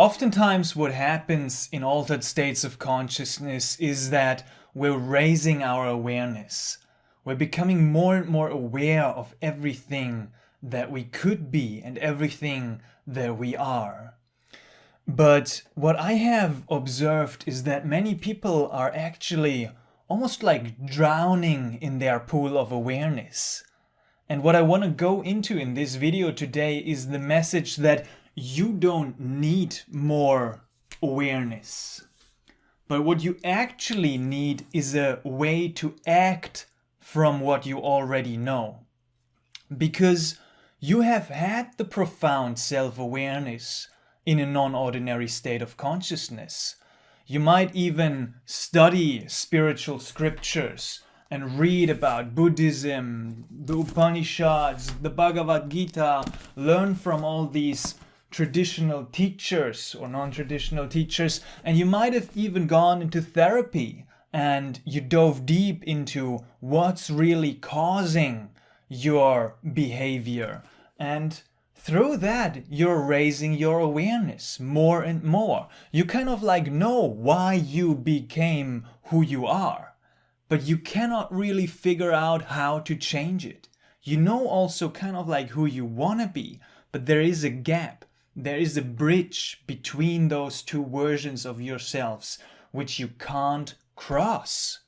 Oftentimes, what happens in altered states of consciousness is that we're raising our awareness. We're becoming more and more aware of everything that we could be and everything that we are. But what I have observed is that many people are actually almost like drowning in their pool of awareness. And what I want to go into in this video today is the message that you don't need more awareness. But what you actually need is a way to act from what you already know. Because you have had the profound self-awareness in a non-ordinary state of consciousness. You might even study spiritual scriptures and read about Buddhism, the Upanishads, the Bhagavad Gita, learn from all these traditional teachers or non-traditional teachers, and you might have even gone into therapy and you dove deep into what's really causing your behavior. And through that, you're raising your awareness more and more. You kind of like know why you became who you are, but you cannot really figure out how to change it. You know also kind of like who you want to be, but there is a gap. There is a bridge between those two versions of yourselves, which you can't cross,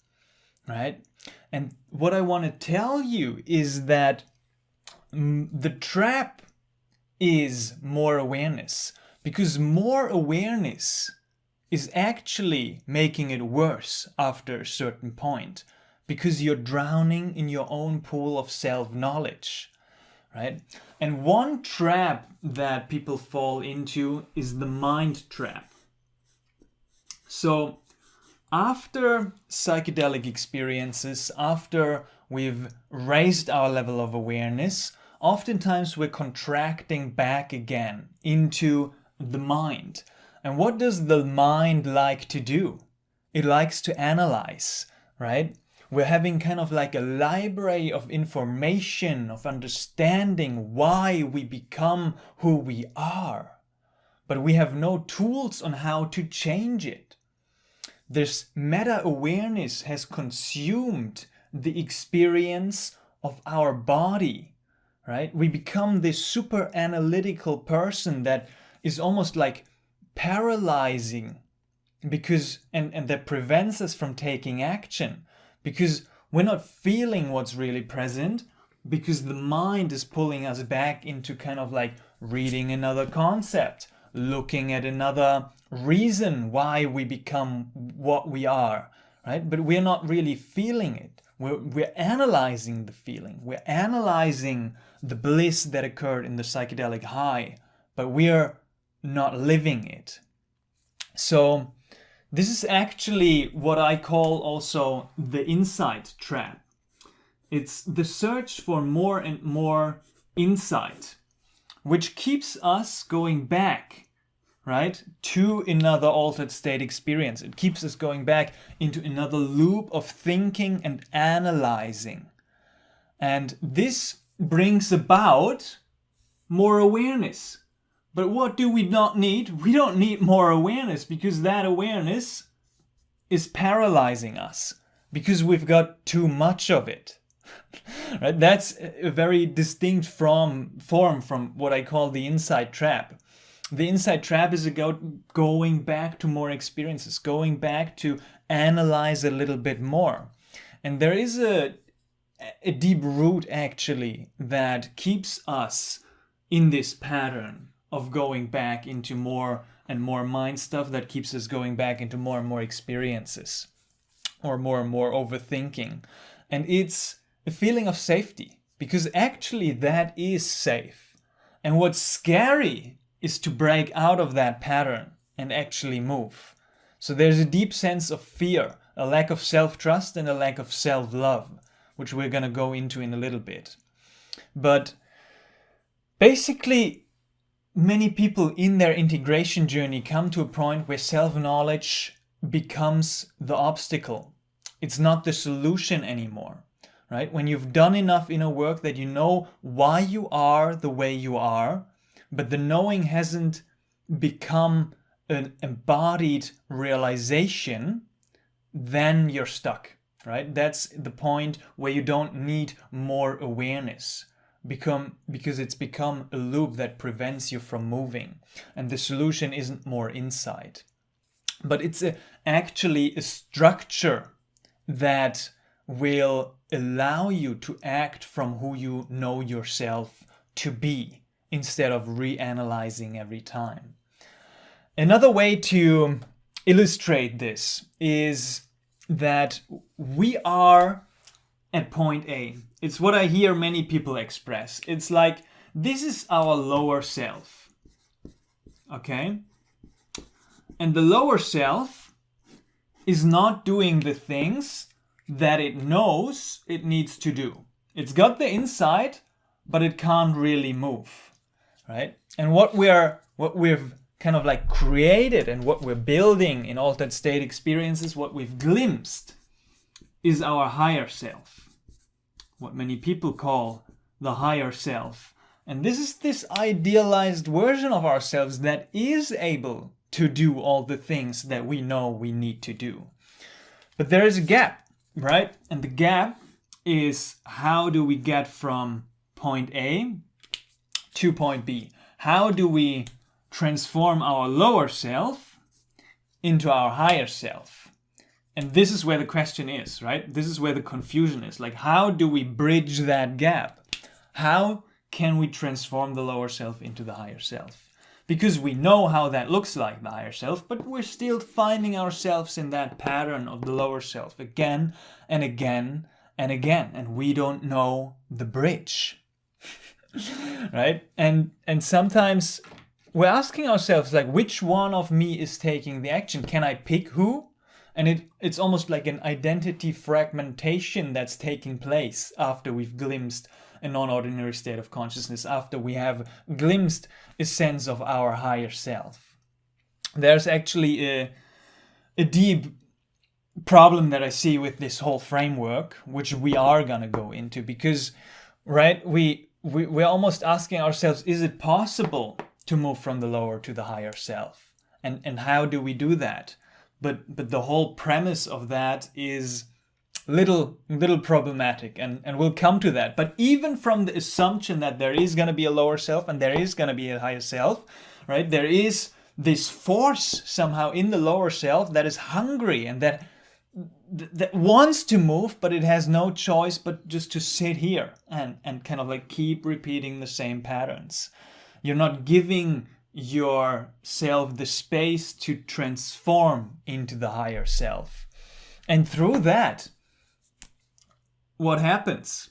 right? And what I want to tell you is that the trap is more awareness, because more awareness is actually making it worse after a certain point, because you're drowning in your own pool of self-knowledge, right? And one trap that people fall into is the mind trap. So after psychedelic experiences, after we've raised our level of awareness, oftentimes we're contracting back again into the mind. And what does the mind like to do? It likes to analyze, right? We're having kind of like a library of information, of understanding why we become who we are. But we have no tools on how to change it. This meta-awareness has consumed the experience of our body, right? We become this super analytical person that is almost like paralyzing because and that prevents us from taking action. Because we're not feeling what's really present, because the mind is pulling us back into kind of like reading another concept, looking at another reason why we become what we are, right? But we're not really feeling it. We're analyzing the feeling. We're analyzing the bliss that occurred in the psychedelic high, but we're not living it. So this is actually what I call also the insight trap. It's the search for more and more insight, which keeps us going back, right, to another altered state experience. It keeps us going back into another loop of thinking and analyzing. And this brings about more awareness. But what do we not need? We don't need more awareness, because that awareness is paralyzing us because we've got too much of it. Right? That's a very distinct form from what I call the insight trap. The insight trap is about going back to more experiences, going back to analyze a little bit more. And there is a deep root actually that keeps us in this pattern of going back into more and more mind stuff, that keeps us going back into more and more experiences or more and more overthinking. And it's a feeling of safety, because actually that is safe. And what's scary is to break out of that pattern and actually move. So there's a deep sense of fear, a lack of self-trust and a lack of self-love, which we're going to go into in a little bit. But basically, many people in their integration journey come to a point where self-knowledge becomes the obstacle. It's not the solution anymore, right? When you've done enough inner work that you know why you are the way you are, but the knowing hasn't become an embodied realization, then you're stuck, right? That's the point where you don't need more awareness, because it's become a loop that prevents you from moving. And the solution isn't more insight, but it's actually a structure that will allow you to act from who you know yourself to be, instead of reanalyzing every time. Another way to illustrate this is that we are at point A. It's what I hear many people express. It's like, this is our lower self. Okay? And the lower self is not doing the things that it knows it needs to do. It's got the inside, but it can't really move, right? And what we've kind of like created and what we're building in altered state experiences, what we've glimpsed, is our higher self, what many people call the higher self. And this is this idealized version of ourselves that is able to do all the things that we know we need to do. But there is a gap, right? And the gap is, how do we get from point A to point B? How do we transform our lower self into our higher self? And this is where the question is, right? This is where the confusion is. Like, how do we bridge that gap? How can we transform the lower self into the higher self? Because we know how that looks like, the higher self, but we're still finding ourselves in that pattern of the lower self again and again and again, and we don't know the bridge. Right? And sometimes we're asking ourselves, like, which one of me is taking the action? Can I pick who? And it's almost like an identity fragmentation that's taking place after we've glimpsed a non-ordinary state of consciousness, after we have glimpsed a sense of our higher self. There's actually a deep problem that I see with this whole framework, which we are gonna go into, because, right, we're almost asking ourselves, is it possible to move from the lower to the higher self? And how do we do that? But the whole premise of that is little problematic, and we'll come to that. But even from the assumption that there is going to be a lower self and there is going to be a higher self, right? There is this force somehow in the lower self that is hungry and that wants to move, but it has no choice but just to sit here and kind of like keep repeating the same patterns. You're not giving yourself the space to transform into the higher self. And through that, what happens?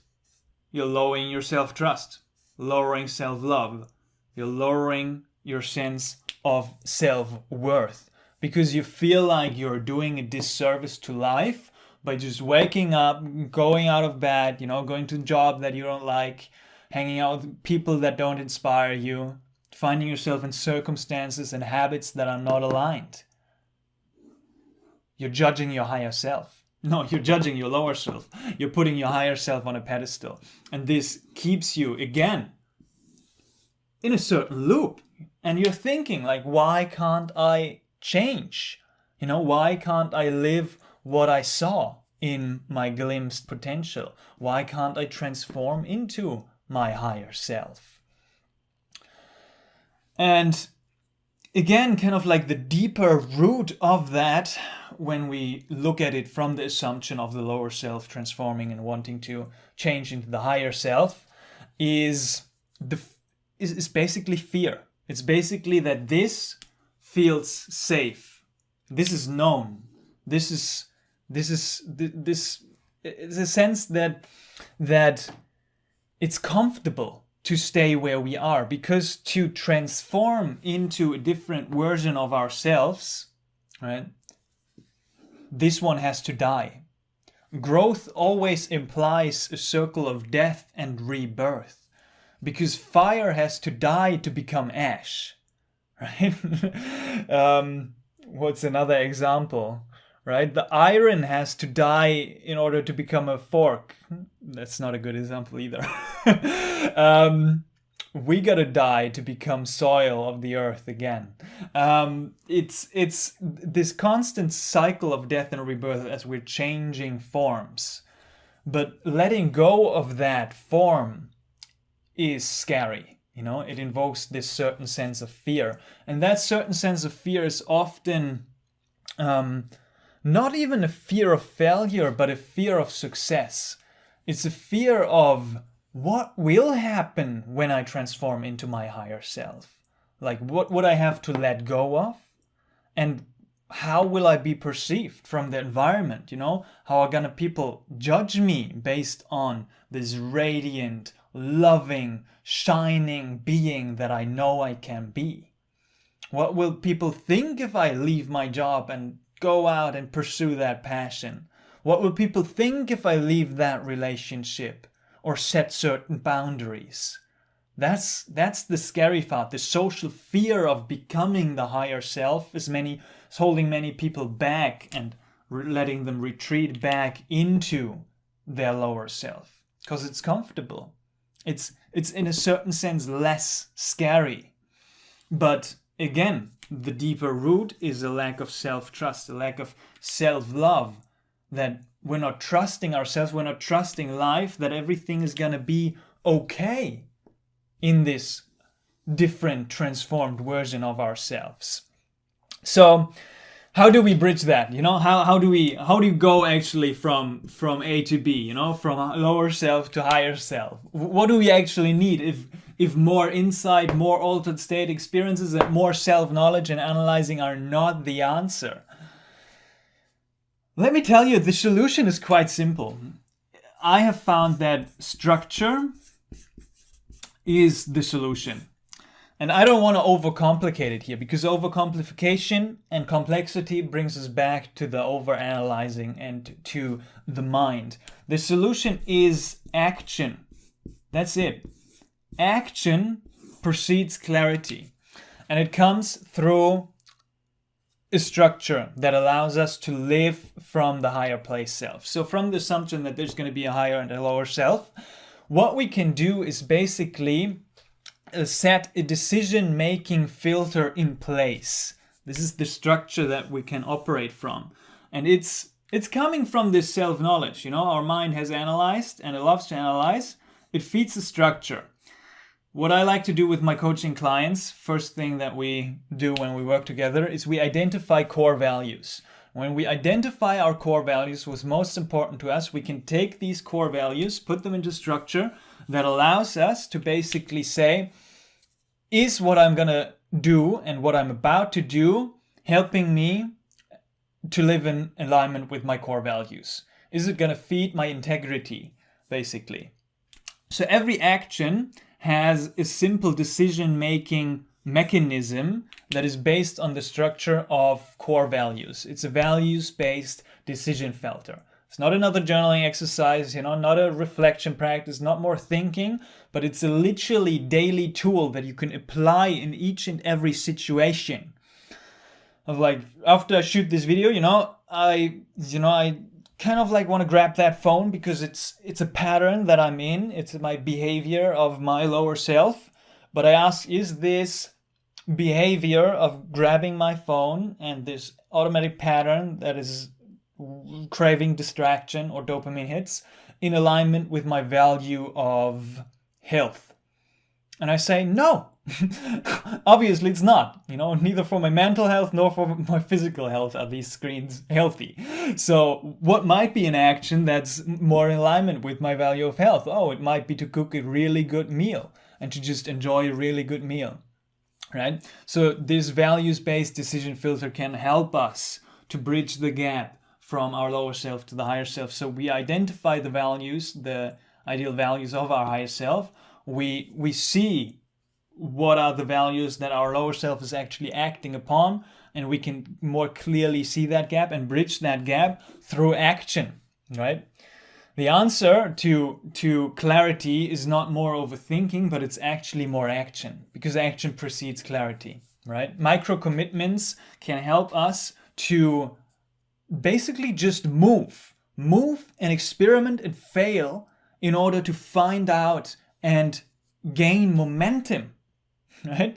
You're lowering your self-trust, lowering self-love, you're lowering your sense of self-worth, because you feel like you're doing a disservice to life by just waking up, going out of bed, going to a job that you don't like, hanging out with people that don't inspire you, finding yourself in circumstances and habits that are not aligned. You're judging your higher self. No, you're judging your lower self. You're putting your higher self on a pedestal. And this keeps you, again, in a certain loop. And you're thinking, like, why can't I change? Why can't I live what I saw in my glimpsed potential? Why can't I transform into my higher self? And again, kind of like the deeper root of that, when we look at it from the assumption of the lower self transforming and wanting to change into the higher self, is basically fear. It's basically that this feels safe. This is known. This is it's a sense that it's comfortable to stay where we are, because to transform into a different version of ourselves, right? This one has to die. Growth always implies a circle of death and rebirth, because fire has to die to become ash, right? What's another example, right? The iron has to die in order to become a fork. That's not a good example either. we gotta die to become soil of the earth again. It's this constant cycle of death and rebirth as we're changing forms. But letting go of that form is scary. It invokes this certain sense of fear. And that certain sense of fear is often not even a fear of failure, but a fear of success. It's a fear of what will happen when I transform into my higher self. Like, what would I have to let go of? And how will I be perceived from the environment? How are gonna people judge me based on this radiant, loving, shining being that I know I can be? What will people think if I leave my job and go out and pursue that passion? What will people think if I leave that relationship or set certain boundaries? That's the scary thought. The social fear of becoming the higher self is holding many people back and letting them retreat back into their lower self because it's comfortable. It's in a certain sense less scary. But again, the deeper root is a lack of self-trust, a lack of self-love, that we're not trusting ourselves, we're not trusting life, that everything is going to be okay in this different, transformed version of ourselves. So how do we bridge that? How do you go actually from A to B, from lower self to higher self? What do we actually need if more insight, more altered state experiences, and more self-knowledge and analyzing are not the answer? Let me tell you, the solution is quite simple. I have found that structure is the solution. And I don't want to overcomplicate it here, because overcomplication and complexity brings us back to the overanalyzing and to the mind. The solution is action. That's it. Action precedes clarity. And it comes through a structure that allows us to live from the higher place self. So from the assumption that there's going to be a higher and a lower self, what we can do is basically set a decision-making filter in place. This is the structure that we can operate from. And it's coming from this self-knowledge. Our mind has analyzed, and it loves to analyze. It feeds the structure. What I like to do with my coaching clients, first thing that we do when we work together, is we identify core values. When we identify our core values, what's most important to us, we can take these core values, put them into structure that allows us to basically say, is what I'm going to do and what I'm about to do helping me to live in alignment with my core values? Is it going to feed my integrity, basically? So every action has a simple decision-making mechanism that is based on the structure of core values. It's a values-based decision filter. It's not another journaling exercise, not a reflection practice, not more thinking, but it's a literally daily tool that you can apply in each and every situation. Of like, after I shoot this video, I kind of like want to grab that phone because it's a pattern that I'm in. It's my behavior of my lower self. But I ask, is this behavior of grabbing my phone and this automatic pattern that is craving distraction or dopamine hits in alignment with my value of health? And I say, no. Obviously it's not. Neither for my mental health nor for my physical health are these screens healthy. So what might be an action that's more in alignment with my value of health? Oh, it might be to cook a really good meal and to just enjoy a really good meal, right? So this values-based decision filter can help us to bridge the gap from our lower self to the higher self. So we identify the values, the ideal values of our higher self. We see what are the values that our lower self is actually acting upon, and we can more clearly see that gap and bridge that gap through action, right? The answer to clarity is not more overthinking, but it's actually more action, because action precedes clarity, right? Micro commitments can help us to basically just move and experiment and fail in order to find out and gain momentum, right?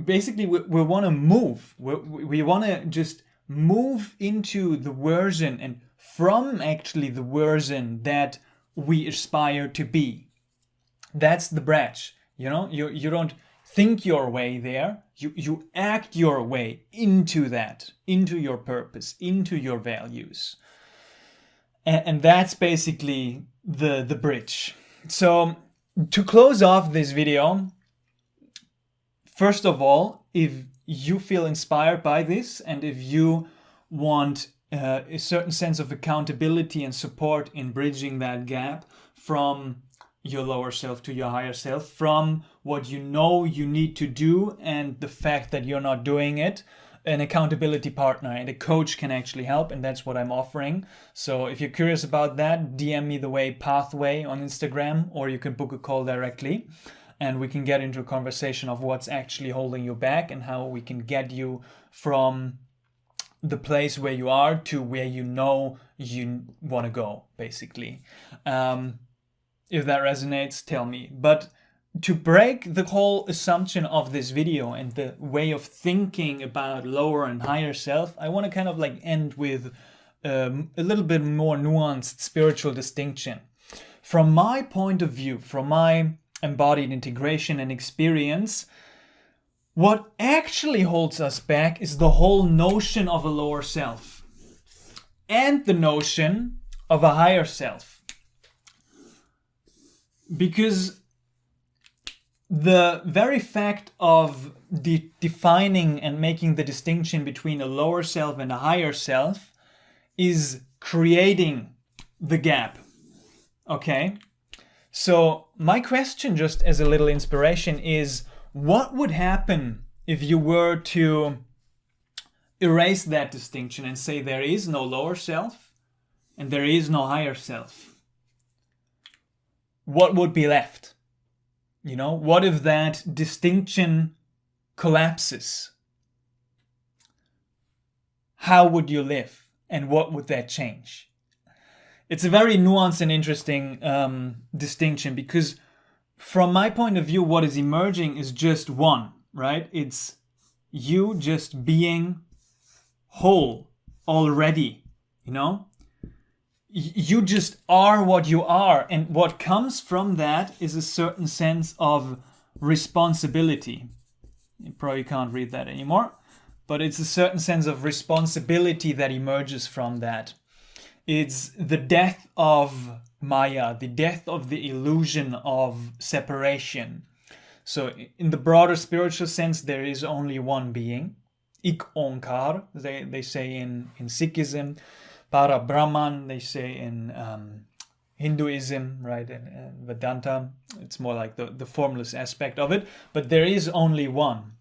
Basically, we want to move. We want to just move into the version and from actually the version that we aspire to be. That's the bridge. You know, you don't think your way there. You act your way into that, into your purpose, into your values. And that's basically the bridge. So to close off this video, first of all, if you feel inspired by this and if you want a certain sense of accountability and support in bridging that gap from your lower self to your higher self, from what you know you need to do and the fact that you're not doing it, an accountability partner and a coach can actually help, and that's what I'm offering. So if you're curious about that, DM me the way pathway on Instagram, or you can book a call directly and we can get into a conversation of what's actually holding you back and how we can get you from the place where you are to where you know you want to go, basically. If that resonates, tell me. But to break the whole assumption of this video and the way of thinking about lower and higher self, I want to kind of like end with a little bit more nuanced spiritual distinction. From my point of view, from my embodied integration and experience, what actually holds us back is the whole notion of a lower self and the notion of a higher self. Because the very fact of defining and making the distinction between a lower self and a higher self is creating the gap. Okay? So my question, just as a little inspiration, is what would happen if you were to erase that distinction and say there is no lower self and there is no higher self? What would be left? You know, what if that distinction collapses? How would you live? And what would that change? It's a very nuanced and interesting distinction, because from my point of view, what is emerging is just one, right? It's you just being whole already, you know? You just are what you are, and what comes from that is a certain sense of responsibility. You probably can't read that anymore, but it's a certain sense of responsibility that emerges from that. It's the death of Maya, the death of the illusion of separation. So in the broader spiritual sense, there is only one being, Ik Onkar, they say in Sikhism. Para Brahman, they say in Hinduism, right, and Vedanta. It's more like the formless aspect of it, but there is only one.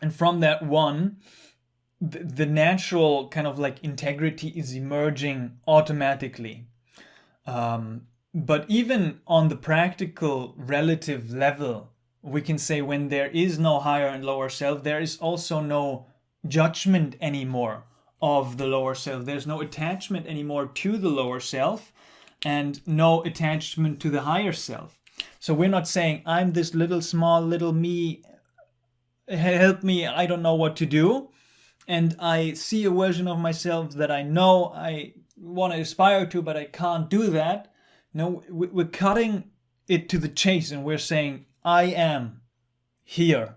And from that one, the natural kind of like integrity is emerging automatically. But even on the practical relative level, we can say when there is no higher and lower self, there is also no judgment anymore of the lower self. There's no attachment anymore to the lower self and no attachment to the higher self. So we're not saying, I'm this little small little me, help me, I don't know what to do. And I see a version of myself that I know I want to aspire to, but I can't do that. No, we're cutting it to the chase and we're saying, I am here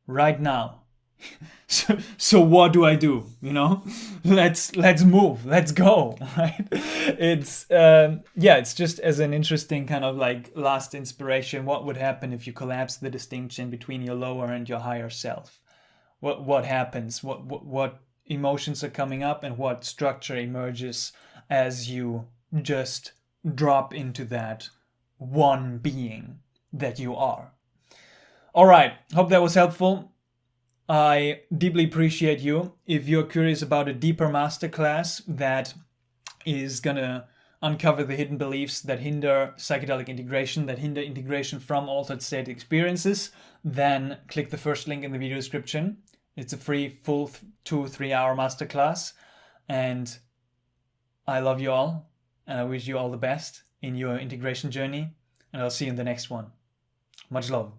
right now. So what do I do? You know, let's move, let's go, right? It's it's just as an interesting kind of like last inspiration. What would happen if you collapse the distinction between your lower and your higher self? What happens? What emotions are coming up and what structure emerges as you just drop into that one being that you are? All right, hope that was helpful. I deeply appreciate you. If you're curious about a deeper masterclass that is gonna uncover the hidden beliefs that hinder psychedelic integration, that hinder integration from altered state experiences, then click the first link in the video description. It's a free full 2-3 hour masterclass, and I love you all, and I wish you all the best in your integration journey, and I'll see you in the next one. Much love.